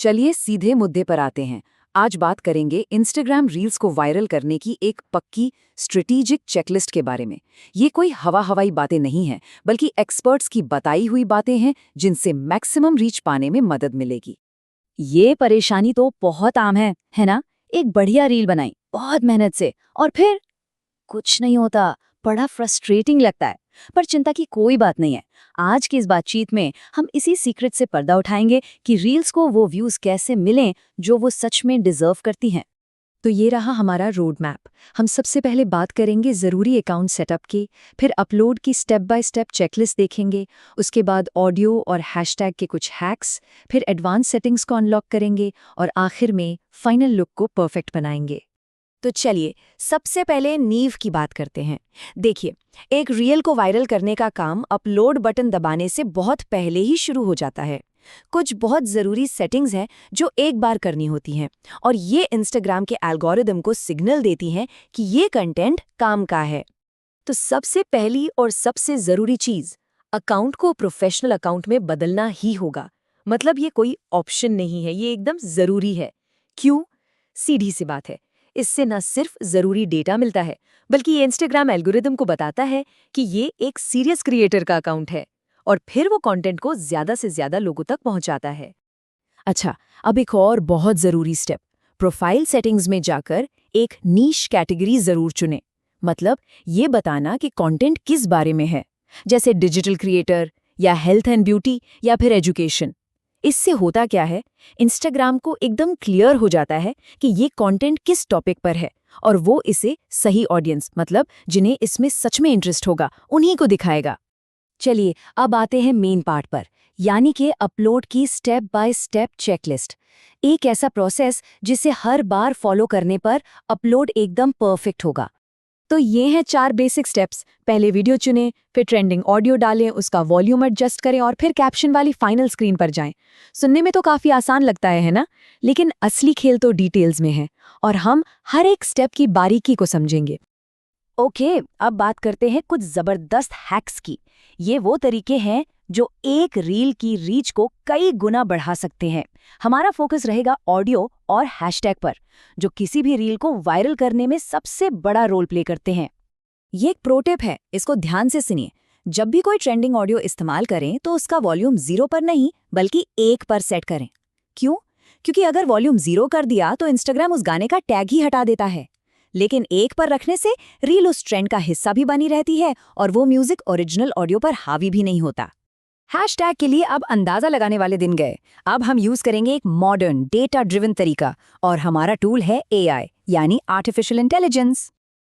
चलिए सीधे मुद्दे पर आते हैं। आज बात करेंगे इंस्टाग्राम रील्स को वायरल करने की एक पक्की स्ट्रेटेजिक चेकलिस्ट के बारे में। ये कोई हवाई बातें नहीं हैं, बल्कि एक्सपर्ट्स की बताई हुई बातें हैं जिनसे मैक्सिमम रीच पाने में मदद मिलेगी। ये परेशानी तो बहुत आम है ना? एक बढ़िया रील बनाई बहुत मेहनत से और फिर कुछ नहीं होता। बड़ा फ्रस्ट्रेटिंग लगता है। पर चिंता की कोई बात नहीं है। आज की इस बातचीत में हम इसी सीक्रेट से पर्दा उठाएंगे कि रील्स को वो व्यूज कैसे मिलें जो वो सच में डिजर्व करती हैं। तो ये रहा हमारा रोड मैप। हम सबसे पहले बात करेंगे ज़रूरी अकाउंट सेटअप की, फिर अपलोड की स्टेप बाय स्टेप चेकलिस्ट देखेंगे, उसके बाद ऑडियो और हैशटैग के कुछ हैक्स, फिर एडवांस सेटिंग्स को अनलॉक करेंगे और आखिर में फाइनल लुक को परफेक्ट बनाएंगे। तो चलिए सबसे पहले नींव की बात करते हैं। देखिए, एक रील को वायरल करने का काम अपलोड बटन दबाने से बहुत पहले ही शुरू हो जाता है। कुछ बहुत ज़रूरी सेटिंग्स हैं जो एक बार करनी होती हैं और ये इंस्टाग्राम के एल्गोरिदम को सिग्नल देती हैं कि ये कंटेंट काम का है। तो सबसे पहली और सबसे ज़रूरी चीज़, अकाउंट को प्रोफेशनल अकाउंट में बदलना ही होगा। मतलब ये कोई ऑप्शन नहीं है, ये एकदम ज़रूरी है। क्यों? सीधी सी बात है, इससे न सिर्फ ज़रूरी डेटा मिलता है, बल्कि ये इंस्टाग्राम एल्गोरिदम को बताता है कि ये एक सीरियस क्रिएटर का अकाउंट है और फिर वो कंटेंट को ज़्यादा से ज़्यादा लोगों तक पहुंचाता है। अच्छा, अब एक और बहुत ज़रूरी स्टेप, प्रोफाइल सेटिंग्स में जाकर एक नीश कैटेगरी ज़रूर चुनें। मतलब ये बताना कि कंटेंट किस बारे में है, जैसे डिजिटल क्रिएटर या हेल्थ एंड ब्यूटी या फिर एजुकेशन। इससे होता क्या है, इंस्टाग्राम को एकदम क्लियर हो जाता है कि ये कंटेंट किस टॉपिक पर है और वो इसे सही ऑडियंस, मतलब जिन्हें इसमें सच में इंटरेस्ट होगा, उन्हीं को दिखाएगा। चलिए अब आते हैं मेन पार्ट पर, यानी कि अपलोड की स्टेप बाय स्टेप चेकलिस्ट। एक ऐसा प्रोसेस जिसे हर बार फॉलो करने पर अपलोड एकदम परफेक्ट होगा। तो ये हैं 4 बेसिक स्टेप्स। पहले वीडियो चुनें, फिर ट्रेंडिंग ऑडियो डालें, उसका वॉल्यूम एडजस्ट करें और फिर कैप्शन वाली फाइनल स्क्रीन पर जाएं। सुनने में तो काफ़ी आसान लगता है ना? लेकिन असली खेल तो डिटेल्स में है और हम हर एक स्टेप की बारीकी को समझेंगे। ओके, अब बात करते हैं कुछ ज़बरदस्त हैक्स की। ये वो तरीके हैं जो एक रील की रीच को कई गुना बढ़ा सकते हैं। हमारा फोकस रहेगा ऑडियो और हैशटैग पर, जो किसी भी रील को वायरल करने में सबसे बड़ा रोल प्ले करते हैं। ये एक प्रो टिप है, इसको ध्यान से सुनिए। जब भी कोई ट्रेंडिंग ऑडियो इस्तेमाल करें तो उसका वॉल्यूम 0 पर नहीं बल्कि 1 पर सेट करें। क्यों? क्योंकि अगर वॉल्यूम 0 कर दिया तो इंस्टाग्राम उस गाने का टैग ही हटा देता है। लेकिन 1 पर रखने से रील उस ट्रेंड का हिस्सा भी बनी रहती है और वो म्यूजिक ओरिजिनल ऑडियो पर हावी भी नहीं होता। हैशटैग के लिए अब अंदाजा लगाने वाले दिन गए। अब हम यूज करेंगे एक मॉडर्न डेटा ड्रिवन तरीका और हमारा टूल है AI, यानी आर्टिफिशियल इंटेलिजेंस।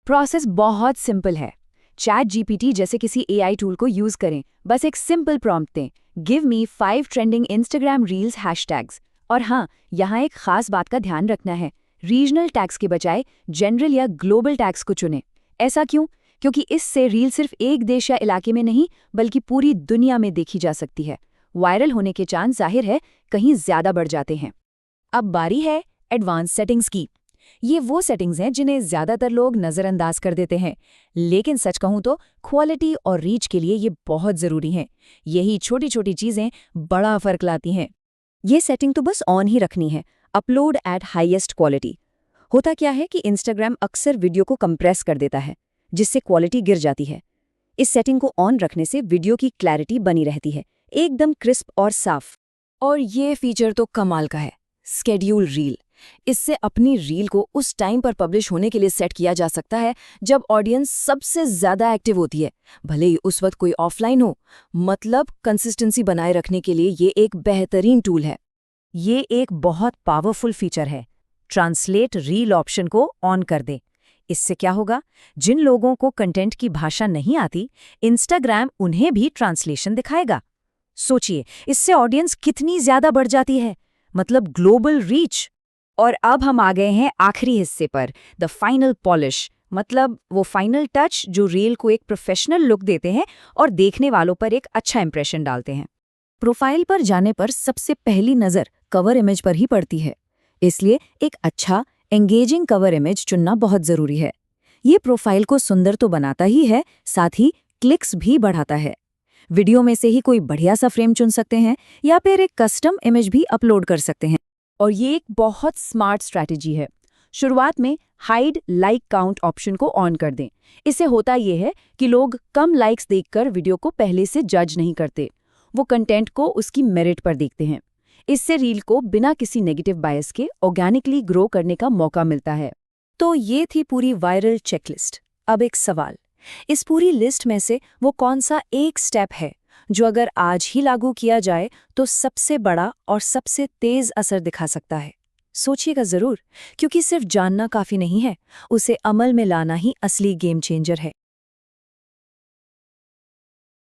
प्रोसेस बहुत सिंपल है। चैट जीपीटी जैसे किसी AI टूल को यूज करें। बस एक सिंपल प्रॉम्प्ट दें, give me 5 trending Instagram reels hashtags. और हाँ, यहाँ एक खास बात का ध्यान रखना है, रीजनल टैग्स के बजाय जनरल या ग्लोबल टैग्स को चुनें। ऐसा क्यों? क्योंकि इससे रील सिर्फ एक देश या इलाके में नहीं बल्कि पूरी दुनिया में देखी जा सकती है। वायरल होने के चांस जाहिर है कहीं ज्यादा बढ़ जाते हैं। अब बारी है एडवांस सेटिंग्स की। ये वो सेटिंग्स हैं जिन्हें ज्यादातर लोग नज़रअंदाज कर देते हैं, लेकिन सच कहूं तो क्वालिटी और रीच के लिए ये बहुत ज़रूरी हैं। यही छोटी छोटी चीज़ें बड़ा फर्क लाती हैं। ये सेटिंग तो बस ऑन ही रखनी है, अपलोड एट हाईएस्ट क्वालिटी। होता क्या है कि इंस्टाग्राम अक्सर वीडियो को कंप्रेस कर देता है, जिससे क्वालिटी गिर जाती है। इस सेटिंग को ऑन रखने से वीडियो की क्लैरिटी बनी रहती है, एकदम क्रिस्प और साफ। और ये फीचर तो कमाल का है, स्केड्यूल रील। इससे अपनी रील को उस टाइम पर पब्लिश होने के लिए सेट किया जा सकता है जब ऑडियंस सबसे ज्यादा एक्टिव होती है, भले ही उस वक्त कोई ऑफलाइन हो। मतलब कंसिस्टेंसी बनाए रखने के लिए ये एक बेहतरीन टूल है। ये एक बहुत पावरफुल फीचर है। ट्रांसलेट रील ऑप्शन को ऑन कर दे। इससे क्या होगा, जिन लोगों को कंटेंट की भाषा नहीं आती, इंस्टाग्राम उन्हें भी ट्रांसलेशन दिखाएगा। सोचिए, इससे ऑडियंस कितनी ज्यादा बढ़ जाती है, मतलब ग्लोबल रीच। और अब हम आ गए हैं आखिरी हिस्से पर, द फाइनल पॉलिश, मतलब वो फाइनल टच जो रील को एक प्रोफेशनल लुक देते हैं और देखने वालों पर एक अच्छा इंप्रेशन डालते हैं। प्रोफाइल पर जाने पर सबसे पहली नज़र कवर इमेज पर ही पड़ती है, इसलिए एक अच्छा एंगेजिंग कवर इमेज चुनना बहुत ज़रूरी है। ये प्रोफाइल को सुंदर तो बनाता ही है, साथ ही क्लिक्स भी बढ़ाता है। वीडियो में से ही कोई बढ़िया सा फ्रेम चुन सकते हैं या फिर एक कस्टम इमेज भी अपलोड कर सकते हैं। और ये एक बहुत स्मार्ट स्ट्रैटेजी है। शुरुआत में हाइड लाइक काउंट ऑप्शन को ऑन कर दें। इससे होता ये है कि लोग कम लाइक्स देखकर वीडियो को पहले से जज नहीं करते, वो कंटेंट को उसकी मेरिट पर देखते हैं। इससे रील को बिना किसी नेगेटिव बायस के ऑर्गेनिकली ग्रो करने का मौका मिलता है। तो ये थी पूरी वायरल चेकलिस्ट। अब एक सवाल, इस पूरी लिस्ट में से वो कौन सा एक स्टेप है जो अगर आज ही लागू किया जाए तो सबसे बड़ा और सबसे तेज असर दिखा सकता है? सोचिएगा जरूर, क्योंकि सिर्फ जानना काफी नहीं है, उसे अमल में लाना ही असली गेम चेंजर है।